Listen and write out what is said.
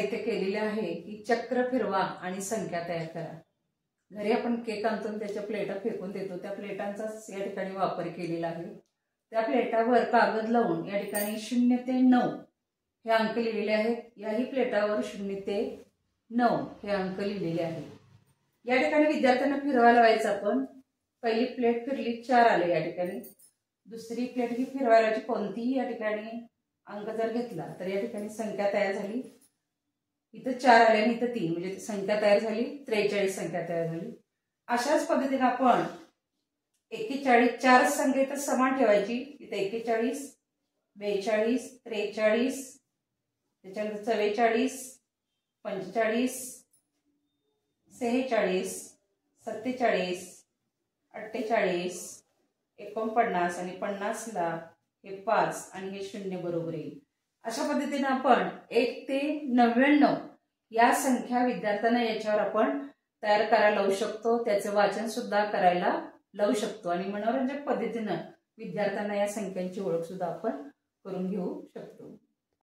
इथे केलेले आहे की चक्र फिरवा आणि संख्या तयार करा। घरी आपण केक आणतो त्याच्या प्लेटा फेकून देतो, त्या प्लेटांचाच या ठिकाणी वापर केलेला आहे। त्या प्लेटावर कागद लावून या ठिकाणी 0 ते 9 हे अंक लिहिलेले आहेत। याही प्लेटावर 0 ते 9 हे अंक लिहिलेले आहेत। या ठिकाणी विद्यार्थ्यांना फिरवायला लावायचं आपण। पहिली प्लेट फिरली 4 आले या ठिकाणी, दुसरी प्लेट ही फिरवायची कोणतीही या ठिकाणी अंक जर घेतला तर या ठिकाणी संख्या तयार झाली। इथं 4 आले आणि इथं 3 म्हणजे संख्या तयार झाली, 43 संख्या तयार झाली। अशाच पद्धतीने आपण 41 4 संख्या तर समान ठेवायची। इथे 41 42 43 त्याच्यानंतर 44 45 46 47 48 49 आणि 50 ला हे 5 आणि हे 0 बरोबर येईल। अशा पद्धतीने आपण 1 ते 99 या संख्या विद्यार्थ्यांना याच्यावर आपण तयार करायला लावू शकतो, त्याचे वाचन सुद्धा करायला लावू शकतो आणि मनोरंजक पद्धतीने विद्यार्थ्यांना या संख्यांची ओळख सुद्धा आपण करून घेऊ शकतो।